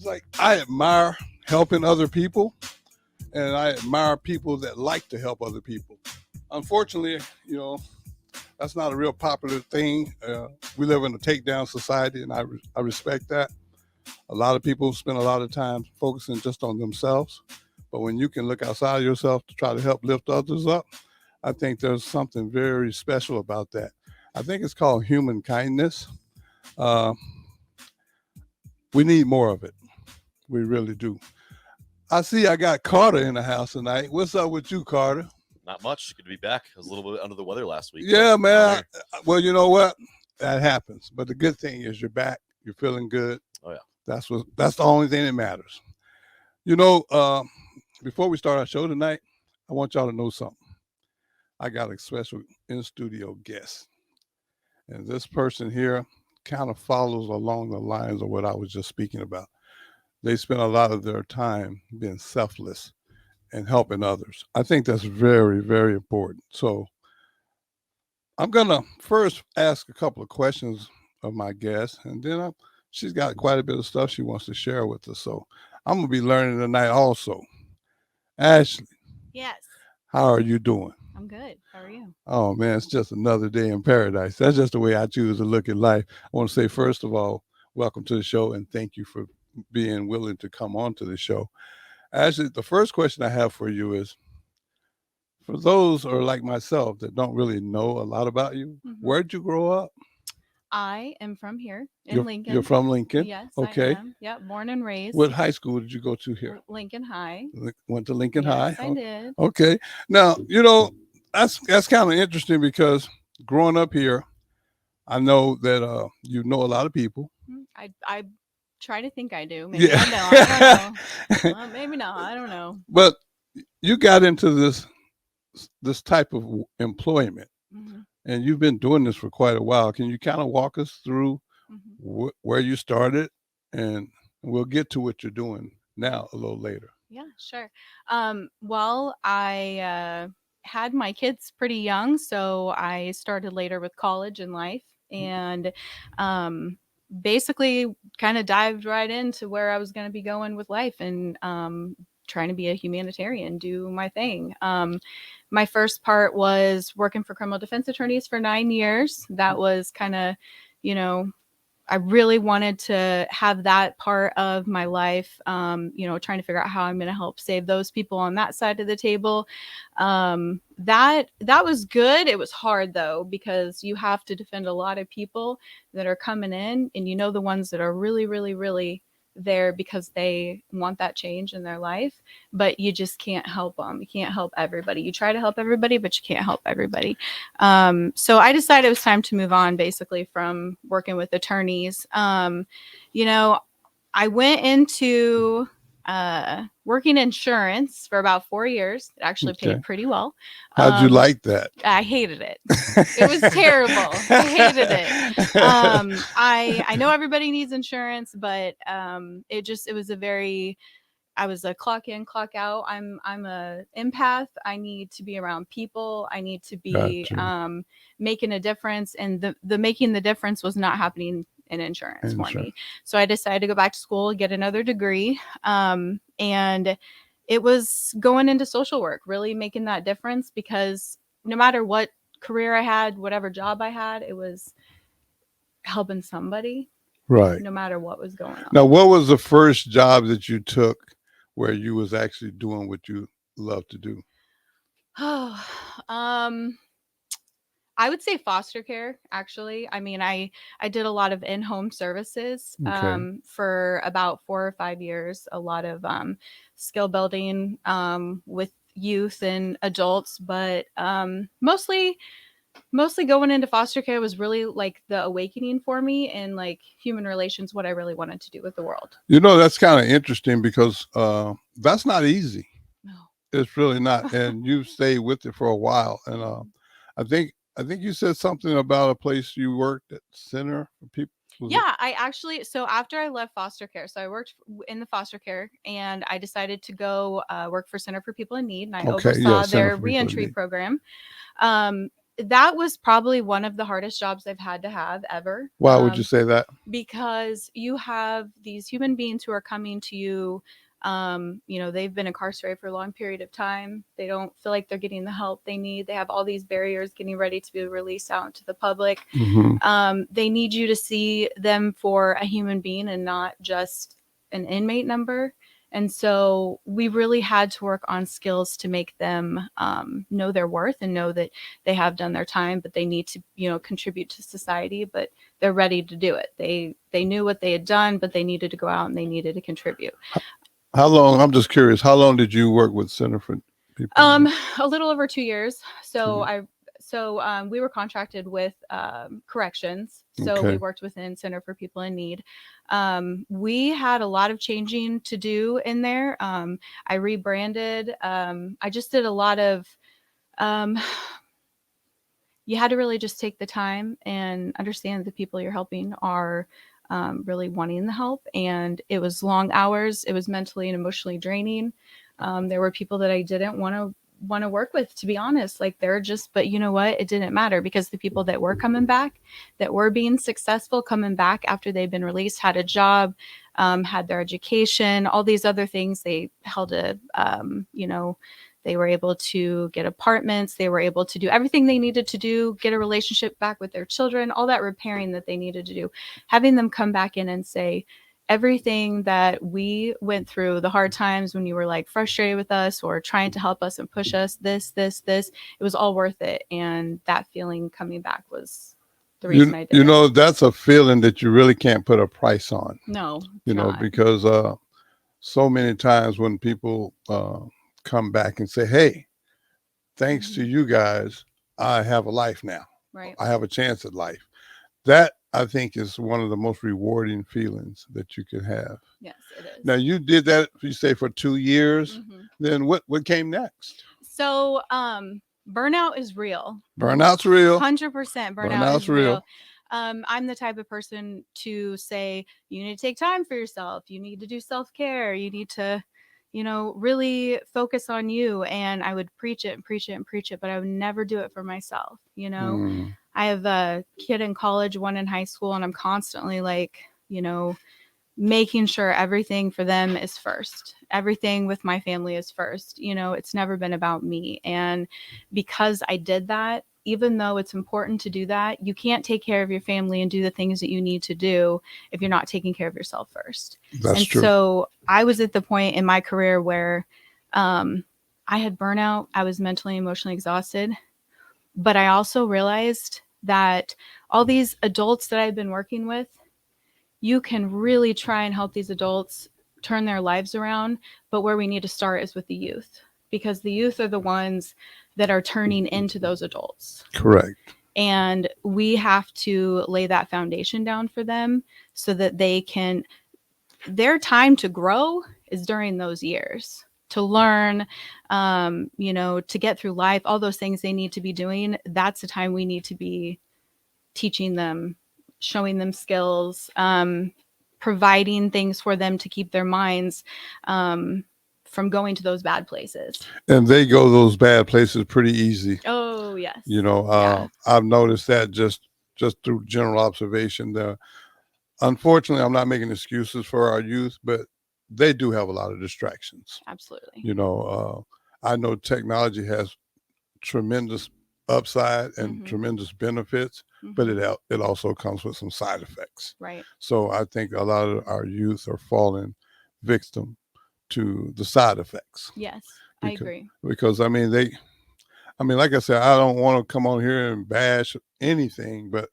like I admire helping other people, and I admire people that like to help other people. Unfortunately, that's not a real popular thing. We live in a takedown society, and I respect that. A lot of people spend a lot of time focusing just on themselves, but when you can look outside of yourself to try to help lift others up, I think there's something very special about that. I think it's called human kindness. Uh, we need more of it. We really do. I see I got Carter in the house tonight. What's up with you, Carter? Not much. Good to be back. I was a little bit under the weather last week. Yeah, man. Well, you know what? That happens. But the good thing is you're back. You're feeling good. Oh yeah. That's the only thing that matters. You know, before we start our show tonight, I want y'all to know something. I got a special in studio guest. And this person here kind of follows along the lines of what I was just speaking about. They spend a lot of their time being selfless and helping others. I think that's very, very important. So I'm going to first ask a couple of questions of my guest, and then she's got quite a bit of stuff she wants to share with us. So I'm going to be learning tonight also. Ashley. Yes. How are you doing? I'm good. How are you? Oh, man, it's just another day in paradise. That's just the way I choose to look at life. I want to say, first of all, welcome to the show, and thank you for being willing to come on to the show. Ashley, the first question I have for you is, for those or like myself that don't really know a lot about you, where'd you grow up? I am from here in Lincoln. You're from Lincoln? Yes, okay. I am. Yeah, born and raised. What high school did you go to here? Lincoln High. Went to Lincoln Yes, High? I did. Okay. Now, that's kind of interesting because growing up here, I know that you know a lot of people. I try to think I do. Maybe I don't. I don't know. Well, maybe not. I don't know. But you got into this type of employment, and you've been doing this for quite a while. Can you kind of walk us through where you started, and we'll get to what you're doing now a little later? Yeah, sure. Well, I had my kids pretty young, so I started later with college in life, and basically kind of dived right into where I was going to be going with life, and trying to be a humanitarian, do my thing. My first part was working for criminal defense attorneys for 9 years. That was kind of, I really wanted to have that part of my life, trying to figure out how I'm going to help save those people on that side of the table. That was good. It was hard though, because you have to defend a lot of people that are coming in, and the ones that are really, really, really there because they want that change in their life, but you just can't help them. You can't help everybody. You try to help everybody, but you can't help everybody. So I decided it was time to move on basically from working with attorneys. I went into working insurance for about 4 years. It actually paid pretty well. How'd you like that? I hated it. It was terrible. I hated it. I know everybody needs insurance, but it was I was a clock in, clock out. I'm a empath. I need to be around people. I need to be making a difference, and the making the difference was not happening in insurance for me. So I decided to go back to school, get another degree, and it was going into social work, really making that difference, because no matter what career I had, whatever job I had, it was helping somebody, right? No matter what was going on. Now, what was the first job that you took where you was actually doing what you love to do? I would say foster care, actually. I mean, I did a lot of in-home services for about 4 or 5 years, a lot of skill building with youth and adults, but mostly going into foster care was really like the awakening for me, and like human relations, what I really wanted to do with the world. That's kind of interesting because that's not easy. No, it's really not. And you stayed with it for a while. And I think you said something about a place you worked at, Center for People. So after I left foster care, so I worked in the foster care, and I decided to go work for Center for People in Need, and I oversaw their reentry program. that was probably one of the hardest jobs I've had to have ever. Why would you say that? Because you have these human beings who are coming to you. They've been incarcerated for a long period of time. They don't feel like they're getting the help they need. They have all these barriers getting ready to be released out into the public. They need you to see them for a human being and not just an inmate number. And so we really had to work on skills to make them know their worth and know that they have done their time, but they need to, contribute to society, but they're ready to do it. They knew what they had done, but they needed to go out and they needed to contribute. How long, I'm just curious, how long did you work with Center for People? A little over 2 years. So we were contracted with corrections. So Okay. we worked within Center for People in Need. We had a lot of changing to do in there. I rebranded. I just did a lot of, you had to really just take the time and understand the people you're helping are really wanting the help. And it was long hours. It was mentally and emotionally draining. There were people that I didn't want to work with, to be honest. Like but you know what? It didn't matter, because the people that were coming back, that were being successful coming back after they'd been released, had a job, had their education, all these other things. They held they were able to get apartments. They were able to do everything they needed to do, get a relationship back with their children, all that repairing that they needed to do. Having them come back in and say, everything that we went through, the hard times when you were like frustrated with us or trying to help us and push us, this, it was all worth it. And that feeling coming back was the reason I did it. That's a feeling that you really can't put a price on. No, because so many times when people come back and say, hey, thanks to you guys, I have a life now. Right. I have a chance at life. That, I think, is one of the most rewarding feelings that you can have. Yes, it is. Now, you did that, you say, for 2 years. Then what came next? So burnout is real. Burnout's real. 100% burnout is real. I'm the type of person to say, you need to take time for yourself. You need to do self-care. You need to, really focus on you. And I would preach it, but I would never do it for myself. I have a kid in college, one in high school, and I'm constantly making sure everything for them is first. Everything with my family is first. It's never been about me. And because I did that, even though it's important to do that, you can't take care of your family and do the things that you need to do if you're not taking care of yourself first. That's true. So I was at the point in my career where I had burnout. I was mentally and emotionally exhausted. But I also realized that all these adults that I've been working with, you can really try and help these adults turn their lives around. But where we need to start is with the youth, because the youth are the ones that are turning into those adults. Correct. And we have to lay that foundation down for them so that their time to grow is during those years, to learn, to get through life, all those things they need to be doing. That's the time we need to be teaching them, showing them skills, providing things for them to keep their minds from going to those bad places. And they go those bad places pretty easy. Oh, yes. I've noticed that just through general observation. Unfortunately, I'm not making excuses for our youth, but they do have a lot of distractions. Absolutely. I know technology has tremendous upside and tremendous benefits, but it also comes with some side effects. Right. So I think a lot of our youth are falling victim to the side effects. Yes, I agree. Because like I said, I don't want to come on here and bash anything, but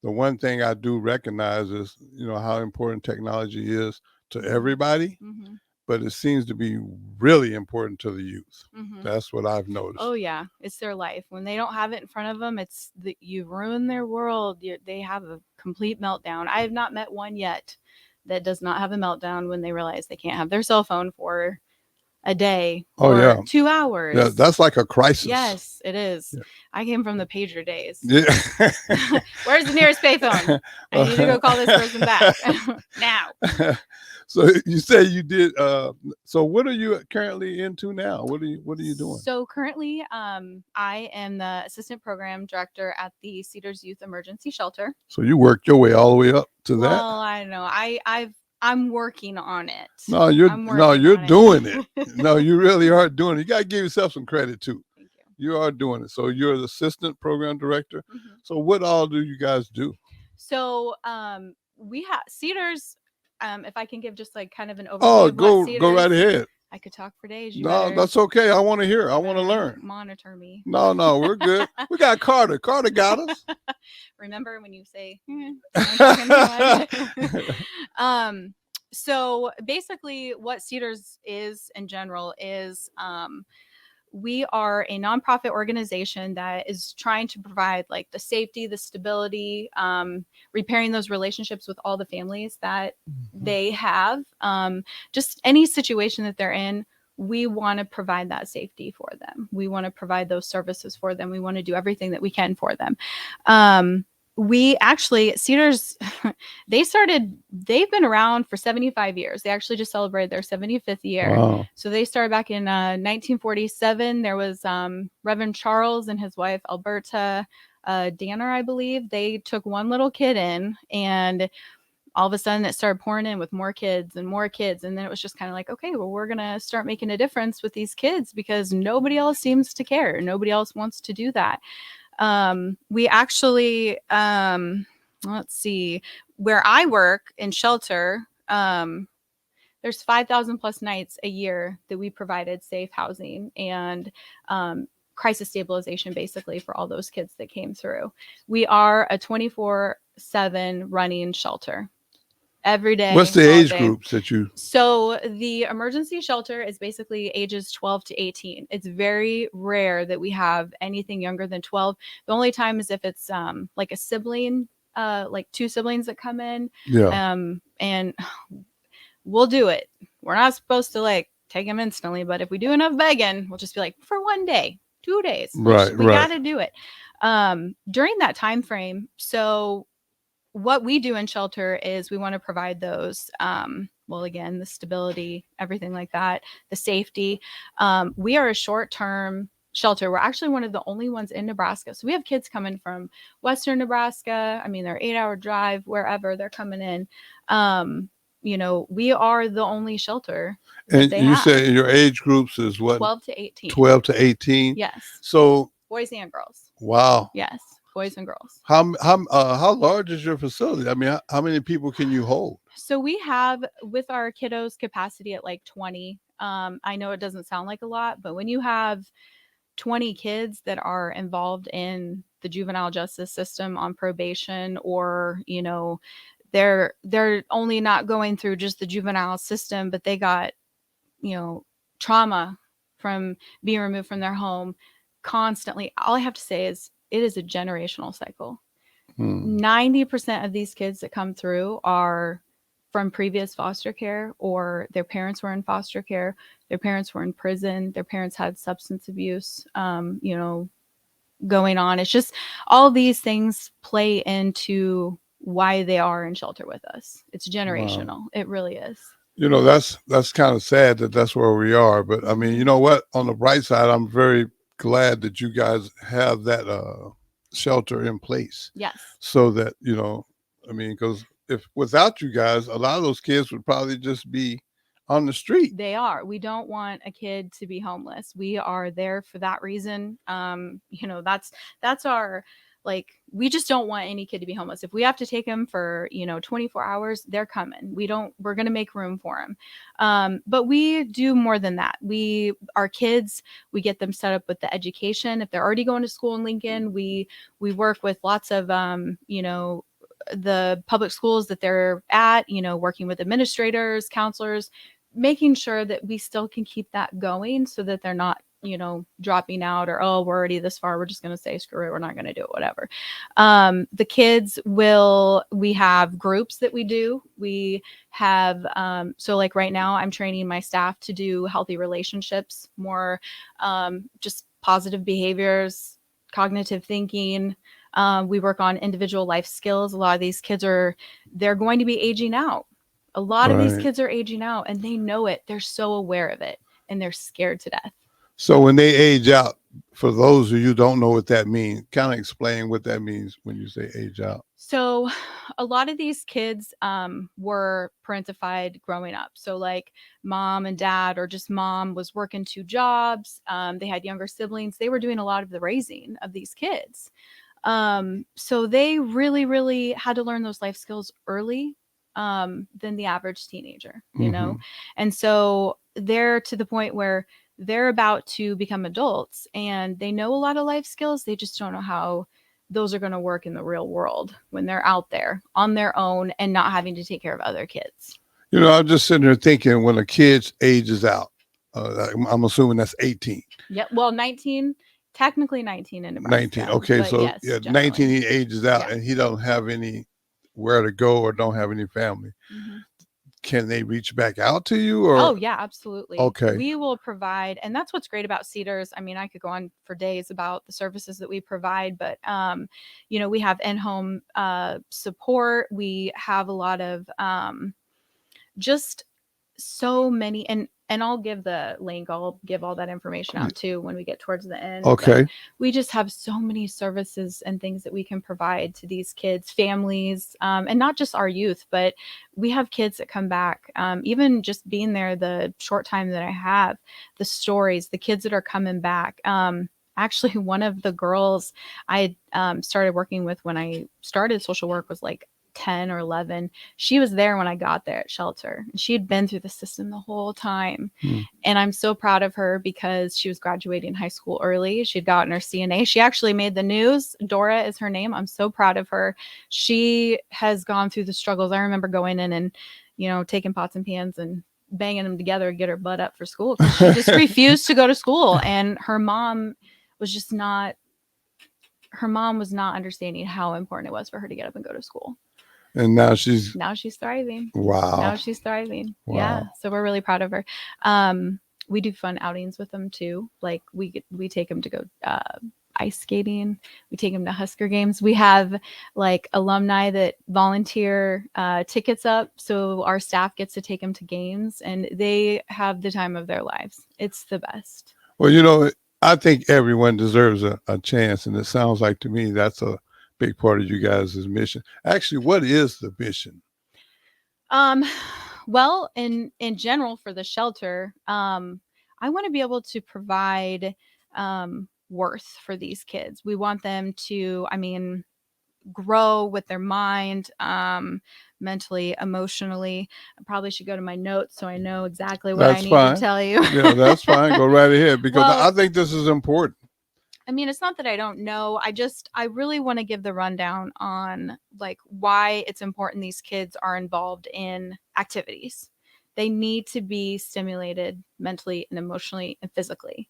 the one thing I do recognize is, how important technology is to everybody, but it seems to be really important to the youth. That's what I've noticed. Oh yeah, it's their life. When they don't have it in front of them, you ruin their world. They have a complete meltdown. I have not met one yet that does not have a meltdown when they realize they can't have their cell phone for a day or 2 hours. Yeah, that's like a crisis. Yes, it is. Yeah. I came from the pager days. Yeah. Where's the nearest payphone? I need to go call this person back now. So you say you did. So what are you currently into now? What are you doing? So currently, I am the assistant program director at the Cedars Youth Emergency Shelter. So you worked your way all the way up to that? Well, I know. I'm working on it. No, you're I'm working on it. doing it. No, you really are doing it. You gotta give yourself some credit too. Thank you. You are doing it. So you're the assistant program director. Mhm. So what all do you guys do? So we have Cedars. If I can give just like kind of an overview Oh, of what go Cedars, right ahead. I could talk for days. You No, better- that's okay. I want to hear. I you want to better learn. Monitor me. No, we're good. We got Carter. Carter got us. Remember when you say, I'm talking too much? So basically what Cedars is in general is we are a nonprofit organization that is trying to provide like the safety, the stability, repairing those relationships with all the families that they have. Just any situation that they're in, we want to provide that safety for them. We want to provide those services for them. We want to do everything that we can for them. We actually, Cedars, they've been around for 75 years. They actually just celebrated their 75th year. Wow. So they started back in 1947. There was Reverend Charles and his wife, Alberta Danner, I believe. They took one little kid in, and all of a sudden it started pouring in with more kids and more kids. And then it was just kind of like, okay, well, we're going to start making a difference with these kids because nobody else seems to care. Nobody else wants to do that. We actually, let's see, where I work in shelter, there's 5,000 plus nights a year that we provided safe housing and crisis stabilization basically for all those kids that came through. We are a 24/7 running shelter. Every day. What's the all age day. groups that you? So the emergency shelter is basically ages 12 to 18. It's very rare that we have anything younger than 12. The only time is if it's like a sibling, like two siblings that come in. Yeah. And we'll do it. We're not supposed to like take them instantly, but if we do enough begging, we'll just be like for 1 day, 2 days. Right. We got to do it. During that time frame. So what we do in shelter is we want to provide those, well, again, the stability, everything like that, the safety. We are a short-term shelter. We're actually one of the only ones in Nebraska. So we have kids coming from Western Nebraska. I mean, they're 8-hour drive, wherever they're coming in. You know, we are the only shelter. And you say your age groups is what? 12 to 18. 12 to 18. Yes. So boys and girls. Wow. Yes. Boys and girls. How large is your facility? I mean, how many people can you hold? So we have with our kiddos capacity at like 20. I know it doesn't sound like a lot, but when you have 20 kids that are involved in the juvenile justice system on probation, or, you know, they're only not going through just the juvenile system, but they got, you know, trauma from being removed from their home constantly. All I have to say is it is a generational cycle. 90% of these kids that come through are from previous foster care, or their parents were in foster care, their parents were in prison, their parents had substance abuse, you know, going on. It's just all these things play into why they are in shelter with us. It's generational. Wow. It really is. You know, that's kind of sad that that's where we are. But I mean, you know what? On the bright side, I'm very glad that you guys have that shelter in place. Yes. So that, you know, I mean, because if without you guys, a lot of those kids would probably just be on the street. They are. We don't want a kid to be homeless. We are there for that reason. You know, that's our, like, we just don't want any kid to be homeless. If we have to take them for, you know, 24 hours, they're coming. We're going to make room for them. But we do more than that. Our kids, we get them set up with the education. If they're already going to school in Lincoln, we work with lots of, you know, the public schools that they're at, you know, working with administrators, counselors, making sure that we still can keep that going so that they're not, you know, dropping out, or, oh, we're already this far, we're just going to say screw it, we're not going to do it, whatever. The kids we have groups that we do. We have, so like right now I'm training my staff to do healthy relationships, more just positive behaviors, cognitive thinking. We work on individual life skills. A lot of these kids they're going to be aging out. A lot of these Right. kids are aging out and they know it. They're so aware of it and they're scared to death. So when they age out, for those of you who don't know what that means, kind of explain what that means when you say age out. So a lot of these kids were parentified growing up. So like mom and dad, or just mom was working 2 jobs. They had younger siblings. They were doing a lot of the raising of these kids. So they really, really had to learn those life skills early than the average teenager, you know? And so they're to the point where they're about to become adults and they know a lot of life skills. They just don't know how those are going to work in the real world when they're out there on their own and not having to take care of other kids. You know, I'm just sitting there thinking when a kid's ages out, I'm assuming that's 18. Yep. Well, 19, technically 19 in Nebraska. 19. Okay, but so yes, yeah, generally. 19 he ages out Yeah. and he don't have any where to go or don't have any family. Mhm. Can they reach back out to you or Oh yeah, absolutely. Okay. We will provide, and that's what's great about Cedars. I mean, I could go on for days about the services that we provide, but you know, we have in-home support. We have a lot of just so many, and I'll give the link. I'll give all that information out too when we get towards the end. Okay. But we just have so many services and things that we can provide to these kids, families, and not just our youth, but we have kids that come back. Even just being there the short time that I have, the stories, the kids that are coming back. Actually, one of the girls I started working with when I started social work was like 10 or 11. She was there when I got there at shelter. And she had been through the system the whole time. And I'm so proud of her because she was graduating high school early. She'd gotten her CNA. She actually made the news. Dora is her name. I'm so proud of her. She has gone through the struggles. I remember going in and, you know, taking pots and pans and banging them together to get her butt up for school. She just refused to go to school. And her mom was just not, her mom was not understanding how important it was for her to get up and go to school. And now she's thriving. Wow. Now she's thriving. Wow. Yeah. So we're really proud of her. We do fun outings with them too. Like we take them to go ice skating. We take them to Husker games. We have like alumni that volunteer tickets up, so our staff gets to take them to games, and they have the time of their lives. It's the best. Well, you know, I think everyone deserves a chance, and it sounds like to me that's a big part of you guys' mission. Actually, what is the mission? Well, in general for the shelter, I want to be able to provide worth for these kids. We want them to, I mean, grow with their mind, mentally, emotionally. I probably should go to my notes so I know exactly what I need to tell you. Yeah, that's fine. Go right ahead because Well, I think this is important. I mean, it's not that I don't know. I really want to give the rundown on like why it's important these kids are involved in activities. They need to be stimulated mentally and emotionally and physically.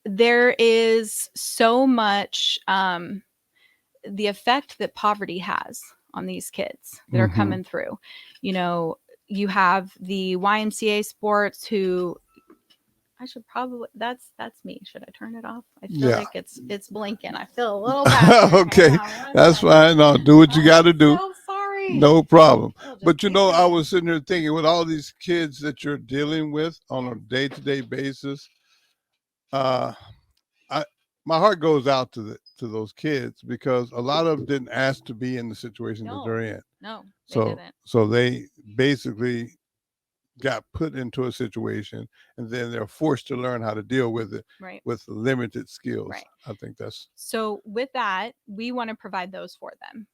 There is so much the effect that poverty has on these kids that are coming through. You know, you have the YMCA sports who I should probably that's me. Should I turn it off? I feel like it's blinking. I feel a little bad. Okay, that's fine. No, do what you got to do. So sorry. No problem. But you know, I was sitting there thinking with all these kids that you're dealing with on a day-to-day basis, my heart goes out to those kids because a lot of them didn't ask to be in the situation that they're in. No, they So didn't. so they basically got put into a situation and then they're forced to learn how to deal with it with limited skills. I think that's so with that, we want to provide those for them.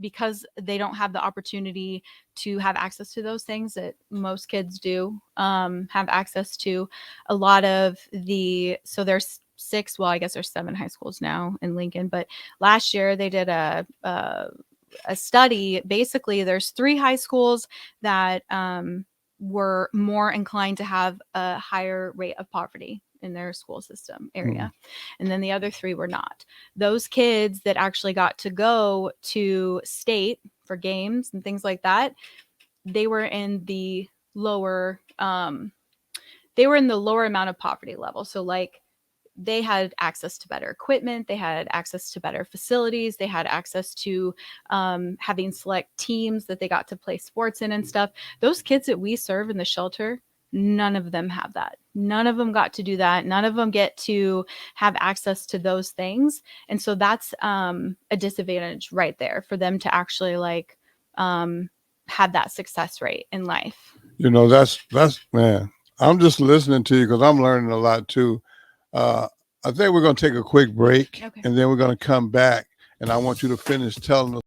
Because they don't have the opportunity to have access to those things that most kids do have access to. A lot of so there's 6, well, I guess there's 7 high schools now in Lincoln, but last year they did a study. Basically, there's 3 high schools that were more inclined to have a higher rate of poverty in their school system area. And then the other 3 were not. Those kids that actually got to go to state for games and things like that, they were in the lower amount of poverty level. So like they had access to better equipment, they had access to better facilities, they had access to having select teams that they got to play sports in and stuff. Those kids that we serve in the shelter, none of them have that. None of them got to do that. None of them get to have access to those things. And so that's a disadvantage right there for them to actually like have that success rate in life. You know, that's man. I'm just listening to you because I'm learning a lot too. I think we're going to take a quick break, Okay. and then we're going to come back, and I want you to finish telling us